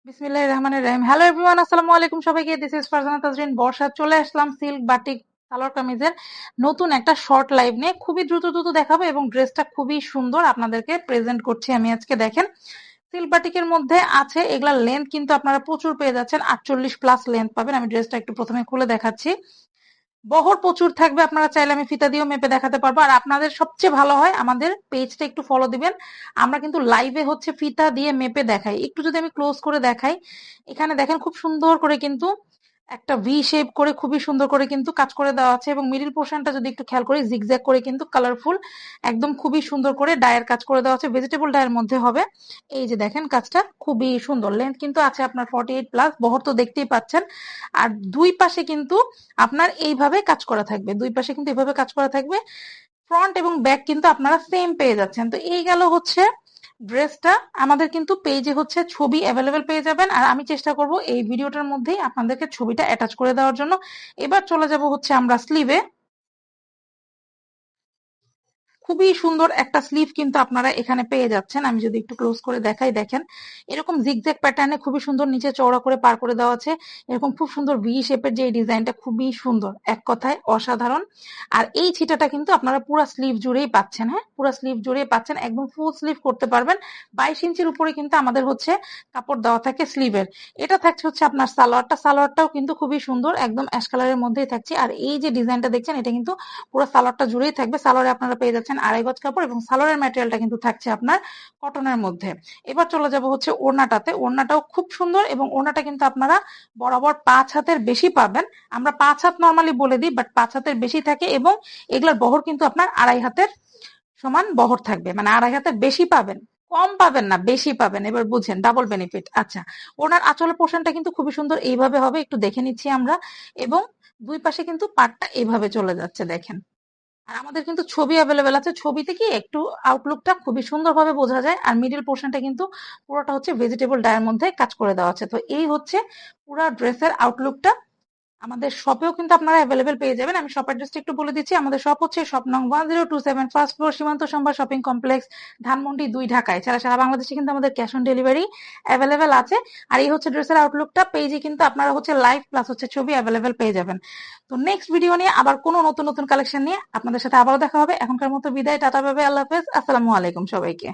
বিসমিল্লাহির রহমানির রহিম। Hello everyone, আসসালামু আলাইকুম সবাইকে। দিস ইজ ফারজানা তাজরিন বর্ষা। চলে আসলাম সিল্ক বাটিক সালোয়ার কামিজের নতুন একটা শর্ট লাইভ নিয়ে। খুবই দ্রুত দ্রুত দেখাবো এবং ড্রেসটা খুবই সুন্দর আপনাদেরকে প্রেজেন্ট করছি আমি আজকে। দেখেন, সিল্ক বাটিকের মধ্যে আছে, এগুলা লেন্থ কিন্তু আপনারা প্রচুর পেয়ে যাচ্ছেন, 48 প্লাস লেন্থ পাবেন। আমি ড্রেসটা একটু প্রথমে খুলে দেখাচ্ছি। বহর প্রচুর থাকবে, আপনারা চাইলে আমি ফিতা দিয়েও মেপে দেখাতে পারবো। আর আপনাদের সবচেয়ে ভালো হয় আমাদের পেজটা একটু ফলো দিবেন। আমরা কিন্তু লাইভে হচ্ছে ফিতা দিয়ে মেপে দেখাই। একটু যদি আমি ক্লোজ করে দেখাই, এখানে দেখেন খুব সুন্দর করে কিন্তু একটা ভি শেপ করে খুবই সুন্দর করে কিন্তু কাজ করে দেওয়া আছে, এবং মিডিল পোর্শনটা যদি একটু খেয়াল করি জিগজ্যাগ করে কিন্তু কালারফুল একদম খুবই সুন্দর করে ডায়ের কাজ করে দেওয়া আছে। ভেজিটেবল ডায়ের মধ্যে হবে। এই যে দেখেন, কাজটা খুবই সুন্দর। লেন্থ কিন্তু আছে আপনার 48 প্লাস, বহর তো দেখতেই পাচ্ছেন। আর দুই পাশে কিন্তু আপনার এইভাবে কাজ করা থাকবে, দুই পাশে কিন্তু এইভাবে কাজ করা থাকবে। ফ্রন্ট এবং ব্যাক কিন্তু আপনারা সেম পেয়ে যাচ্ছেন। তো এই গেল হচ্ছে ড্রেসটা। আমাদের কিন্তু পেজে হচ্ছে ছবি অ্যাভেলেবেল পেয়ে যাবেন, আর আমি চেষ্টা করব এই ভিডিওটার মধ্যেই আপনাদেরকে ছবিটা অ্যাটাচ করে দেওয়ার জন্য। এবার চলে যাব হচ্ছে আমরা স্লিভে। খুবই সুন্দর একটা স্লিভ কিন্তু আপনারা এখানে পেয়ে যাচ্ছেন। আমি যদি একটু ক্লোজ করে দেখাই, দেখেন এরকম জিগজ্যাগ প্যাটার্নে খুবই সুন্দর নিচে চওড়া করে পার করে দেওয়া আছে। এরকম খুব সুন্দর ভি শেপের যে ডিজাইনটা, খুবই সুন্দর, এক কথায় অসাধারণ। আর এই ছিটাটা কিন্তু আপনারা পুরো স্লিভ জুড়েই পাচ্ছেন। হ্যাঁ, পুরো স্লিভ জুড়েই পাচ্ছেন, একদম ফুল স্লিভ করতে পারবেন। 22 ইঞ্চির উপরে কিন্তু আমাদের হচ্ছে কাপড় দেওয়া থাকে স্লিভের। এটা থাকছে হচ্ছে আপনার সালোয়ারটা। সালোয়ারটাও কিন্তু খুবই সুন্দর, একদম অ্যাশ কালারের মধ্যেই থাকছে। আর এই যে ডিজাইনটা দেখছেন, এটা কিন্তু পুরো সালোয়ারটা জুড়েই থাকবে। সালোয়ারে আপনারা পেয়ে যাচ্ছেন 2.5 গজ কাপড়, এবং সালোয়ারের ম্যাটেরিয়ালটা কিন্তু থাকছে আপনার কটনের মধ্যে। এবার চলে যাব হচ্ছে ওড়নাটাতে। ওড়নাটাও খুব সুন্দর, এবং ওড়নাটা কিন্তু আপনারা বরাবর 5 হাতের বেশি পাবেন। আমরা 5 হাত নর্মালি বলে দিই, বাট 5 হাতের বেশি থাকে, এবং এগুলোর বহর কিন্তু আপনার 2.5 হাতের সমান বহর থাকবে, মানে 2.5 হাতের বেশি পাবেন। কম পাবেন না, বেশি পাবেন। এবার বুঝেন, ডাবল বেনিফিট। আচ্ছা, ওনার আঁচলের পোর্শনটা কিন্তু খুবই সুন্দর এইভাবে হবে, একটু দেখে নিচ্ছি আমরা। এবং দুই পাশে কিন্তু পাটটা এইভাবে চলে যাচ্ছে, দেখেন। আর আমাদের কিন্তু ছবি অ্যাভেলেবেল আছে। ছবিতে কি একটু আউটলুকটা খুবই সুন্দরভাবে বোঝা যায়। আর মিডিল পোর্শনটা কিন্তু পুরোটা হচ্ছে ভেজিটেবল ডায়ের মধ্যে কাজ করে দেওয়া আছে। তো এই হচ্ছে পুরো ড্রেসের আউটলুকটা। আমাদের শপেও কিন্তু আপনারা অ্যাভেলেবেল পেয়ে যাবেন। আমি শপ অ্যাড্রেসটা একটু বলে দিচ্ছি। আমাদের শপ হচ্ছে শপ নং 1027, ফার্স্ট ফ্লোর, সীমান্ত সম্ভার শপিং কমপ্লেক্স, ধানমন্ডি 2, ঢাকা। এছাড়া সারা বাংলাদেশে কিন্তু আমাদের ক্যাশ অন ডেলিভারি অ্যাভেলেবেল আছে। আর এই হচ্ছে ড্রেসের আউটলুকটা। পেজে কিন্তু আপনারা হচ্ছে লাইভ প্লাস হচ্ছে ছবি অ্যাভেলেবেল পেয়ে যাবেন। তো নেক্সট ভিডিও নিয়ে আবার কোনো নতুন নতুন কালেকশন নিয়ে আপনাদের সাথে আবারও দেখা হবে। এখনকার মতো বিদায়, টাটা, বাই বাই, আল্লাহ হাফেজ, আসসালামু আলাইকুম সবাইকে।